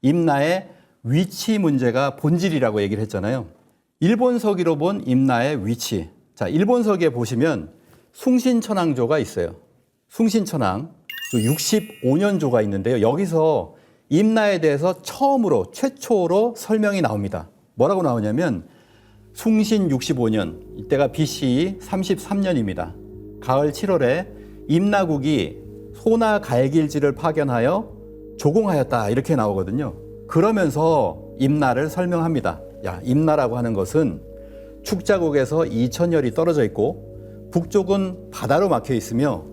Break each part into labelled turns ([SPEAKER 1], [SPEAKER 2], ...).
[SPEAKER 1] 임나의 위치 문제가 본질이라고 얘기를 했잖아요. 일본 서기로 본 임나의 위치. 자, 일본 서기에 보시면 숭신천황조가 있어요. 숭신천황 65년조가 있는데요. 여기서 임나에 대해서 최초로 설명이 나옵니다. 뭐라고 나오냐면 숭신 65년, 이때가 BCE 33년입니다. 가을 7월에 임나국이 소나 갈길지를 파견하여 조공하였다 이렇게 나오거든요. 그러면서 임나를 설명합니다. 야, 임나라고 하는 것은 축자국에서 2000열이 떨어져 있고 북쪽은 바다로 막혀 있으며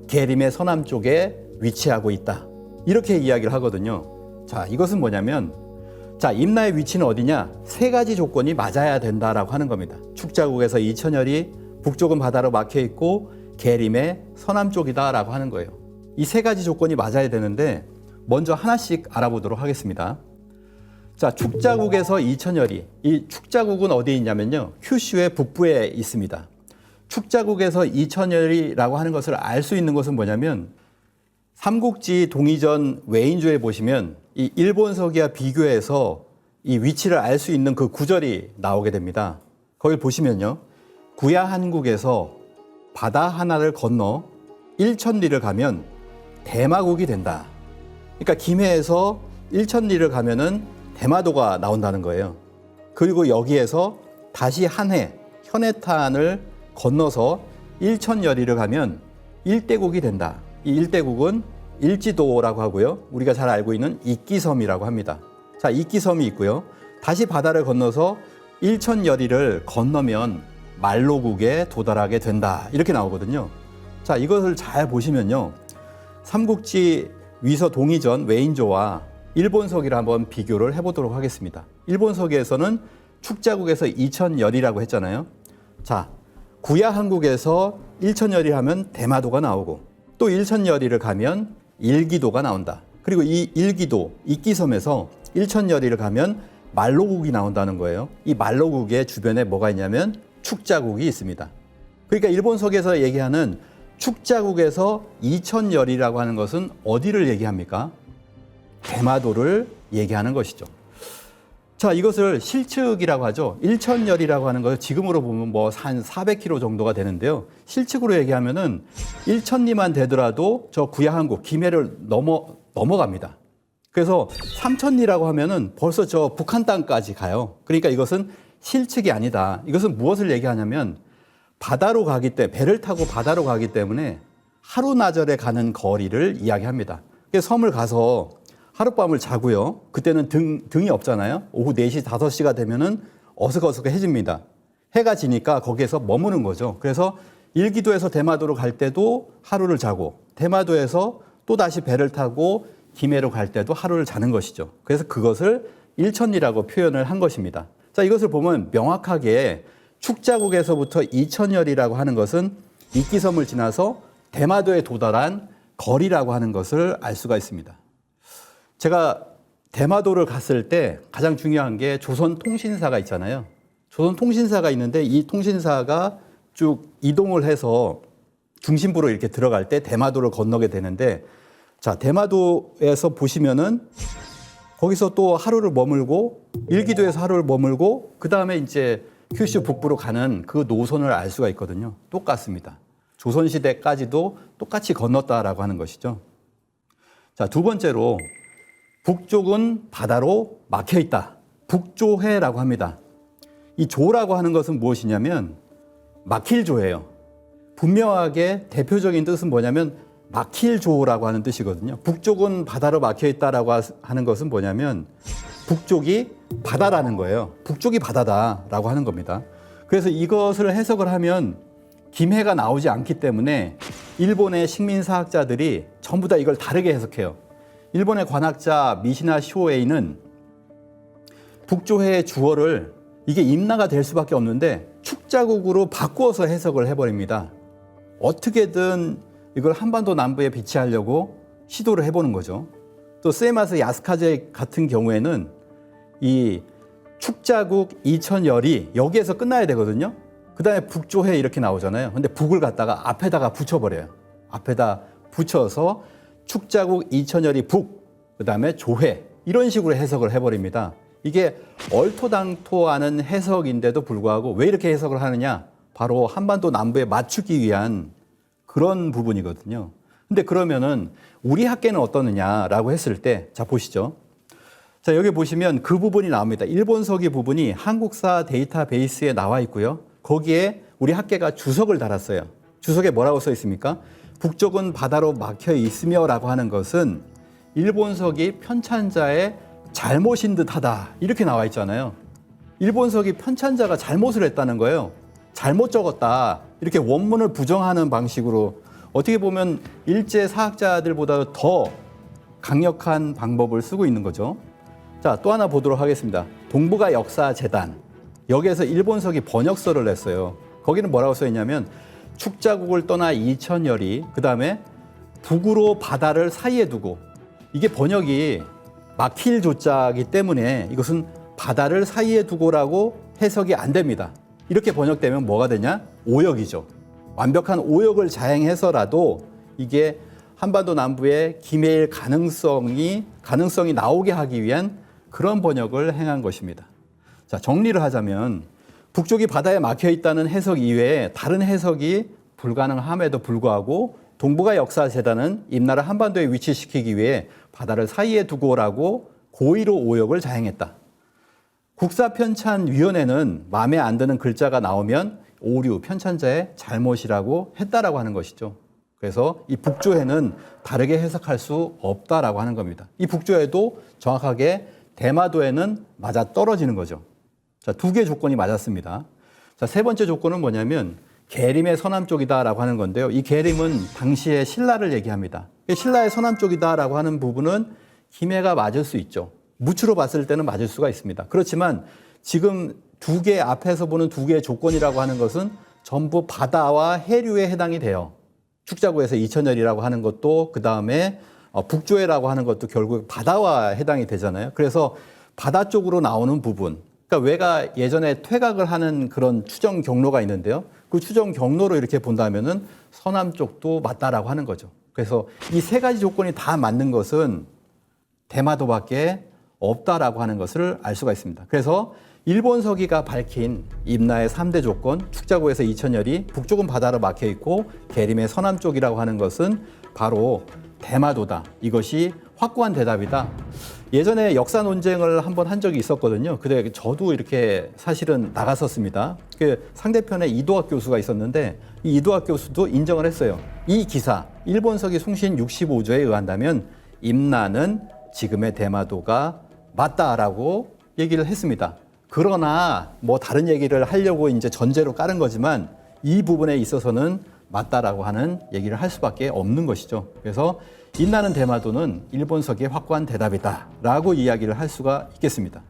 [SPEAKER 1] 계림의 서남쪽에 위치하고 있다. 이렇게 이야기를 하거든요. 자, 이것은 뭐냐면 임나의 위치는 어디냐? 세 가지 조건이 맞아야 된다라고 하는 겁니다. 축자국에서 2000열이 북쪽은 바다로 막혀 있고 계림의 서남쪽이다라고 하는 거예요. 이 세 가지 조건이 맞아야 되는데 먼저 하나씩 알아보도록 하겠습니다. 자, 축자국에서 2000열이, 이 축자국은 어디에 있냐면요. 큐슈의 북부에 있습니다. 축자국에서 2000열이라고 하는 것을 알 수 있는 것은 뭐냐면 삼국지 동이전 외인조에 보시면 이 일본 서기와 비교해서 이 위치를 알 수 있는 그 구절이 나오게 됩니다. 거기 보시면요. 구야 한국에서 바다 하나를 건너 1000리를 가면 대마국이 된다. 그러니까 김해에서 1000리를 가면은 대마도가 나온다는 거예요. 그리고 여기에서 다시 현해탄을 건너서 1000여리를 가면 일대국이 된다. 이 일대국은 일지도라고 하고요. 우리가 잘 알고 있는 이끼섬이라고 합니다. 자, 이끼섬이 있고요. 다시 바다를 건너서 1000여리를 건너면 말로국에 도달하게 된다. 이렇게 나오거든요. 자, 이것을 잘 보시면요. 삼국지 위서 동이전 외인조와 일본서기를 한번 비교를 해보도록 하겠습니다. 일본서기에서는 축자국에서 2000열이라고 했잖아요. 자, 구야 한국에서 1000열이 하면 대마도가 나오고 또 1000열이를 가면 일기도가 나온다. 그리고 이 일기도, 이끼섬에서 1000열이를 가면 말로국이 나온다는 거예요. 이 말로국의 주변에 뭐가 있냐면 축자국이 있습니다. 그러니까 일본서기에서 얘기하는 축자국에서 2000열이라고 하는 것은 어디를 얘기합니까? 대마도를 얘기하는 것이죠. 자, 이것을 실측이라고 하죠. 1000열이라고 하는 것을 지금으로 보면 한 400km 정도가 되는데요. 실측으로 얘기하면은 1000리만 되더라도 저 구야한국, 김해를 넘어갑니다. 그래서 3000리라고 하면은 벌써 저 북한 땅까지 가요. 그러니까 이것은 실측이 아니다. 이것은 무엇을 얘기하냐면 바다로 가기 때문에, 배를 타고 바다로 가기 때문에 하루나절에 가는 거리를 이야기합니다. 그래서 섬을 가서 하룻밤을 자고요. 그때는 등이 없잖아요. 오후 4시, 5시가 되면은 어석어석해집니다. 해가 지니까 거기에서 머무는 거죠. 그래서 일기도에서 대마도로 갈 때도 하루를 자고 대마도에서 또 다시 배를 타고 김해로 갈 때도 하루를 자는 것이죠. 그래서 그것을 1000리라고 표현을 한 것입니다. 자, 이것을 보면 명확하게 축자국에서부터 2000열이라고 하는 것은 이끼섬을 지나서 대마도에 도달한 거리라고 하는 것을 알 수가 있습니다. 제가 대마도를 갔을 때 가장 중요한 게 조선통신사가 있잖아요. 조선통신사가 있는데 이 통신사가 쭉 이동을 해서 중심부로 이렇게 들어갈 때 대마도를 건너게 되는데, 자, 대마도에서 보시면은 거기서 또 하루를 머물고 일기도에서 하루를 머물고 그 다음에 이제 큐슈 북부로 가는 그 노선을 알 수가 있거든요. 똑같습니다. 조선시대까지도 똑같이 건넜다라고 하는 것이죠. 자, 두 번째로 북쪽은 바다로 막혀 있다. 북조해라고 합니다. 이 조라고 하는 것은 무엇이냐면 막힐 조예요. 분명하게 대표적인 뜻은 뭐냐면 막힐 조라고 하는 뜻이거든요. 북쪽은 바다로 막혀 있다라고 하는 것은 뭐냐면 북쪽이 바다라는 거예요. 북쪽이 바다다라고 하는 겁니다. 그래서 이것을 해석을 하면 김해가 나오지 않기 때문에 일본의 식민사학자들이 전부 다 이걸 다르게 해석해요. 일본의 관학자 미시나 쇼에이는 북조해의 주어를 이게 임나가 될 수밖에 없는데 축자국으로 바꾸어서 해석을 해버립니다. 어떻게든 이걸 한반도 남부에 비치하려고 시도를 해보는 거죠. 또 세마스 야스카제 같은 경우에는 이 축자국 2000열이 여기에서 끝나야 되거든요. 그 다음에 북조해 이렇게 나오잖아요. 근데 북을 갖다가 앞에다가 붙여버려요. 앞에다 붙여서 축자국 2000열이 북, 그 다음에 조해 이런 식으로 해석을 해버립니다. 이게 얼토당토하는 해석인데도 불구하고 왜 이렇게 해석을 하느냐? 바로 한반도 남부에 맞추기 위한 그런 부분이거든요. 근데 그러면은 우리 학계는 어떠느냐라고 했을 때, 자, 보시죠. 자, 여기 보시면 그 부분이 나옵니다. 일본서기 부분이 한국사 데이터베이스에 나와 있고요. 거기에 우리 학계가 주석을 달았어요. 주석에 뭐라고 써 있습니까? 북쪽은 바다로 막혀 있으며라고 하는 것은 일본서기 편찬자의 잘못인 듯하다. 이렇게 나와 있잖아요. 일본서기 편찬자가 잘못을 했다는 거예요. 잘못 적었다. 이렇게 원문을 부정하는 방식으로 어떻게 보면 일제 사학자들보다 더 강력한 방법을 쓰고 있는 거죠. 자, 또 하나 보도록 하겠습니다. 동북아 역사재단. 여기에서 일본서기 번역서를 냈어요. 거기는 뭐라고 써 있냐면 축자국을 떠나 이천열이 그다음에 북으로 바다를 사이에 두고 이게 번역이 막힐 조자이기 때문에 이것은 바다를 사이에 두고라고 해석이 안 됩니다. 이렇게 번역되면 뭐가 되냐? 오역이죠. 완벽한 오역을 자행해서라도 이게 한반도 남부의 기매일 가능성이 나오게 하기 위한 그런 번역을 행한 것입니다. 자, 정리를 하자면 북쪽이 바다에 막혀 있다는 해석 이외에 다른 해석이 불가능함에도 불구하고 동북아 역사재단은 임나를 한반도에 위치시키기 위해 바다를 사이에 두고라고 고의로 오역을 자행했다. 국사편찬위원회는 마음에 안 드는 글자가 나오면 오류, 편찬자의 잘못이라고 했다라고 하는 것이죠. 그래서 이 북조해는 다르게 해석할 수 없다라고 하는 겁니다. 이 북조해도 정확하게 대마도에는 맞아 떨어지는 거죠. 자, 두 개의 조건이 맞았습니다. 자, 세 번째 조건은 뭐냐면 계림의 서남쪽이다라고 하는 건데요. 이 계림은 당시의 신라를 얘기합니다. 신라의 서남쪽이다라고 하는 부분은 김해가 맞을 수 있죠. 무추로 봤을 때는 맞을 수가 있습니다. 그렇지만 지금 두 개 앞에서 보는 두 개의 조건이라고 하는 것은 전부 바다와 해류에 해당이 돼요. 축자구에서 이천열이라고 하는 것도 그다음에 북조해라고 하는 것도 결국 바다와 해당이 되잖아요. 그래서 바다 쪽으로 나오는 부분, 그러니까 왜가 예전에 퇴각을 하는 그런 추정 경로가 있는데요. 그 추정 경로로 이렇게 본다면은 서남 쪽도 맞다라고 하는 거죠. 그래서 이 세 가지 조건이 다 맞는 것은 대마도밖에 없다라고 하는 것을 알 수가 있습니다. 그래서 일본서기가 밝힌 임나의 3대 조건, 축자구에서 이천열이 북쪽은 바다로 막혀 있고 계림의 서남 쪽이라고 하는 것은 바로 대마도다. 이것이 확고한 대답이다. 예전에 역사 논쟁을 한번 한 적이 있었거든요. 근데 저도 이렇게 사실은 나갔었습니다. 그 상대편에 이도학 교수가 있었는데 이 이도학 교수도 인정을 했어요. 이 기사, 일본서기 숭신 65조에 의한다면 임나는 지금의 대마도가 맞다라고 얘기를 했습니다. 그러나 뭐 다른 얘기를 하려고 이제 전제로 깔은 거지만 이 부분에 있어서는 맞다라고 하는 얘기를 할 수밖에 없는 것이죠. 그래서 임나는 대마도는 일본서기의 확고한 대답이다라고 이야기를 할 수가 있겠습니다.